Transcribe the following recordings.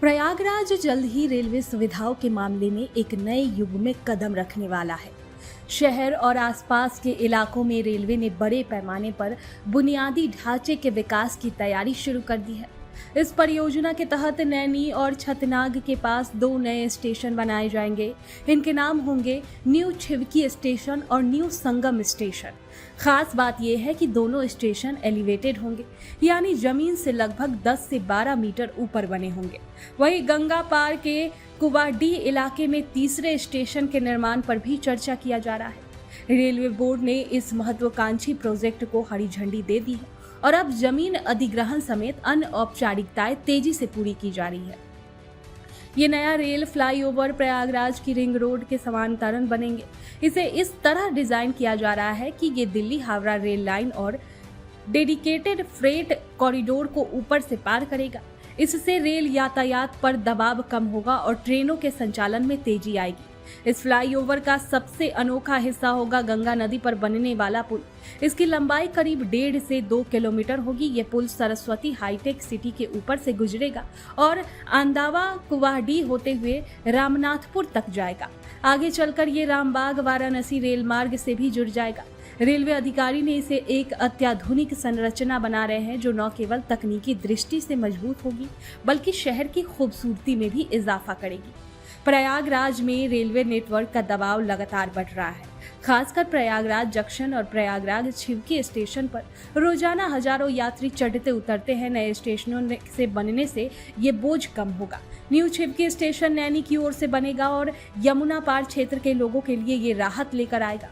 प्रयागराज जल्द ही रेलवे सुविधाओं के मामले में एक नए युग में कदम रखने वाला है। शहर और आसपास के इलाकों में रेलवे ने बड़े पैमाने पर बुनियादी ढांचे के विकास की तैयारी शुरू कर दी है। इस परियोजना के तहत नैनी और छतनाग के पास 2 नए स्टेशन बनाए जाएंगे। इनके नाम होंगे न्यू छिवकी स्टेशन और न्यू संगम स्टेशन। खास बात यह है कि दोनों स्टेशन एलिवेटेड होंगे, यानी जमीन से लगभग 10 से 12 मीटर ऊपर बने होंगे। वहीं गंगा पार के कुवाडी इलाके में तीसरे स्टेशन के निर्माण पर भी चर्चा किया जा रहा है। रेलवे बोर्ड ने इस महत्वाकांक्षी प्रोजेक्ट को हरी झंडी दे दी है और अब जमीन अधिग्रहण समेत अन्य औपचारिकताएं तेजी से पूरी की जा रही है। ये नया रेल फ्लाईओवर प्रयागराज की रिंग रोड के समांतरण बनेंगे। इसे इस तरह डिजाइन किया जा रहा है कि ये दिल्ली हावड़ा रेल लाइन और डेडिकेटेड फ्रेट कॉरिडोर को ऊपर से पार करेगा। इससे रेल यातायात पर दबाव कम होगा और ट्रेनों के संचालन में तेजी आएगी। इस फ्लाईओवर का सबसे अनोखा हिस्सा होगा गंगा नदी पर बनने वाला पुल। इसकी लंबाई करीब 1.5 से 2 किलोमीटर होगी। ये पुल सरस्वती हाईटेक सिटी के ऊपर से गुजरेगा और अंदावा कुवाडी होते हुए रामनाथपुर तक जाएगा। आगे चलकर ये रामबाग वाराणसी रेल मार्ग से भी जुड़ जाएगा। रेलवे अधिकारी ने इसे एक अत्याधुनिक संरचना बना रहे हैं जो न केवल तकनीकी दृष्टि से मजबूत होगी बल्कि शहर की खूबसूरती में भी इजाफा करेगी। प्रयागराज में रेलवे नेटवर्क का दबाव लगातार बढ़ रहा है। खासकर प्रयागराज जंक्शन और प्रयागराज छिवकी स्टेशन पर रोजाना हजारों यात्री चढ़ते उतरते हैं। नए स्टेशनों से बनने से ये बोझ कम होगा। न्यू छिवकी स्टेशन नैनी की ओर से बनेगा और यमुना पार क्षेत्र के लोगों के लिए ये राहत लेकर आएगा।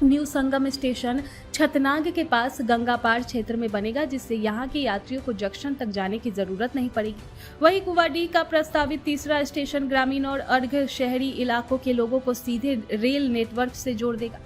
न्यू संगम स्टेशन छतनाग के पास गंगा पार क्षेत्र में बनेगा, जिससे यहाँ के यात्रियों को जंक्शन तक जाने की जरूरत नहीं पड़ेगी। वहीं कुवाडी का प्रस्तावित तीसरा स्टेशन ग्रामीण और अर्ध शहरी इलाकों के लोगों को सीधे रेल नेटवर्क से जोड़ देगा।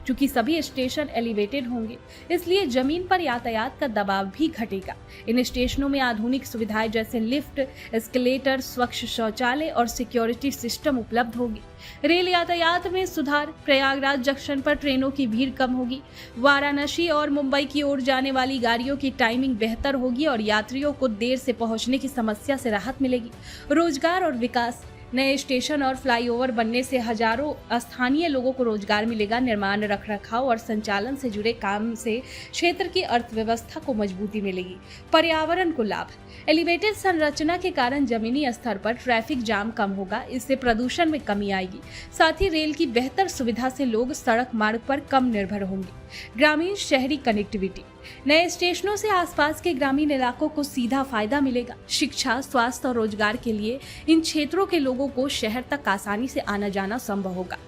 चूंकि सभी स्टेशन एलिवेटेड होंगे, इसलिए जमीन पर यातायात का दबाव भी घटेगा। इन स्टेशनों में आधुनिक सुविधाएं जैसे लिफ्ट, एस्केलेटर, स्वच्छ शौचालय और सिक्योरिटी सिस्टम उपलब्ध होगी। रेल यातायात में सुधार, प्रयागराज जंक्शन पर ट्रेनों की भीड़ कम होगी। वाराणसी और मुंबई की ओर जाने वाली गाड़ियों की टाइमिंग बेहतर होगी और यात्रियों को देर से पहुंचने की समस्या से राहत मिलेगी। रोजगार और विकास, नए स्टेशन और फ्लाईओवर बनने से हजारों स्थानीय लोगों को रोजगार मिलेगा। निर्माण, रखरखाव और संचालन से जुड़े काम से क्षेत्र की अर्थव्यवस्था को मजबूती मिलेगी। पर्यावरण को लाभ, एलिवेटेड संरचना के कारण जमीनी स्तर पर ट्रैफिक जाम कम होगा। इससे प्रदूषण में कमी आएगी। साथ ही रेल की बेहतर सुविधा से लोग सड़क मार्ग पर कम निर्भर होंगे। ग्रामीण शहरी कनेक्टिविटी, नए स्टेशनों से आसपास के ग्रामीण इलाकों को सीधा फायदा मिलेगा। शिक्षा, स्वास्थ्य और रोजगार के लिए इन क्षेत्रों के लोगों को शहर तक आसानी से आना जाना संभव होगा।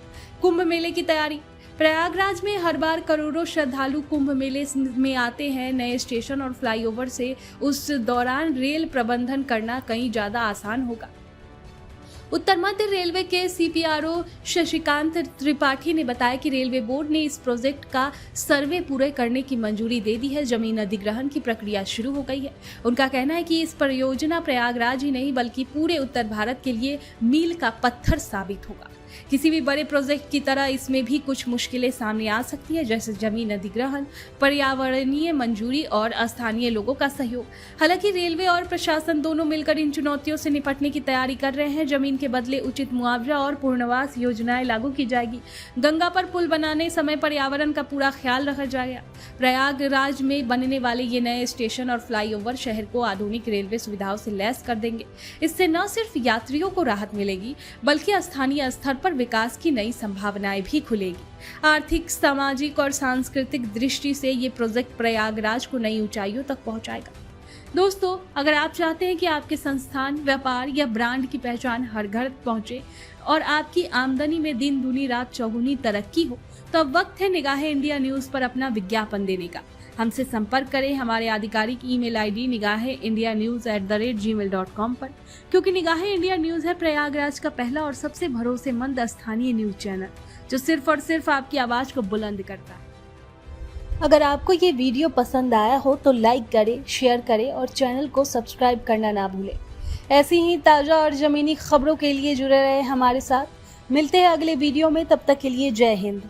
कुंभ मेले की तैयारी, प्रयागराज में हर बार करोड़ों श्रद्धालु कुंभ मेले में आते हैं। नए स्टेशन और फ्लाईओवर से उस दौरान रेल प्रबंधन करना कहीं ज्यादा आसान होगा। उत्तर मध्य रेलवे के सीपीआरओ शशिकांत त्रिपाठी ने बताया कि रेलवे बोर्ड ने इस प्रोजेक्ट का सर्वे पूरे करने की मंजूरी दे दी है। जमीन अधिग्रहण की प्रक्रिया शुरू हो गई है। उनका कहना है कि इस परियोजना प्रयागराज ही नहीं बल्कि पूरे उत्तर भारत के लिए मील का पत्थर साबित होगा। किसी भी बड़े प्रोजेक्ट की तरह इसमें भी कुछ मुश्किलें सामने आ सकती है, जैसे जमीन अधिग्रहण, पर्यावरणीय मंजूरी और स्थानीय लोगों का सहयोग। हालांकि रेलवे और प्रशासन दोनों मिलकर इन चुनौतियों से निपटने की तैयारी कर रहे हैं। जमीन के बदले उचित मुआवजा और पुनर्वास योजनाएं लागू की जाएगी। गंगा पर पुल बनाने समय पर्यावरण का पूरा ख्याल रखा जाएगा। प्रयागराज में बनने वाले ये नए स्टेशन और फ्लाईओवर शहर को आधुनिक रेलवे सुविधाओं से लैस कर देंगे। इससे न सिर्फ यात्रियों को राहत मिलेगी बल्कि स्थानीय स्तर पर विकास की नई संभावनाएं भी खुलेगी। आर्थिक, सामाजिक और सांस्कृतिक दृष्टि से ये प्रोजेक्ट प्रयागराज को नई ऊंचाइयों तक पहुंचाएगा। दोस्तों, अगर आप चाहते हैं कि आपके संस्थान, व्यापार या ब्रांड की पहचान हर घर पहुंचे और आपकी आमदनी में दिन दूनी रात चौगुनी तरक्की हो, तो अब वक्त है निगाहे इंडिया न्यूज पर अपना विज्ञापन देने का। हमसे संपर्क करें हमारे आधिकारिक ईमेल आईडी nigahe-india-news@gmail.com पर, क्योंकि निगाहे इंडिया न्यूज है प्रयागराज का पहला और सबसे भरोसेमंद स्थानीय न्यूज चैनल जो सिर्फ और सिर्फ आपकी आवाज को बुलंद करता है। अगर आपको ये वीडियो पसंद आया हो तो लाइक करें, शेयर करें और चैनल को सब्सक्राइब करना ना भूलें। ऐसी ही ताज़ा और ज़मीनी खबरों के लिए जुड़े रहे हमारे साथ। मिलते हैं अगले वीडियो में, तब तक के लिए जय हिंद।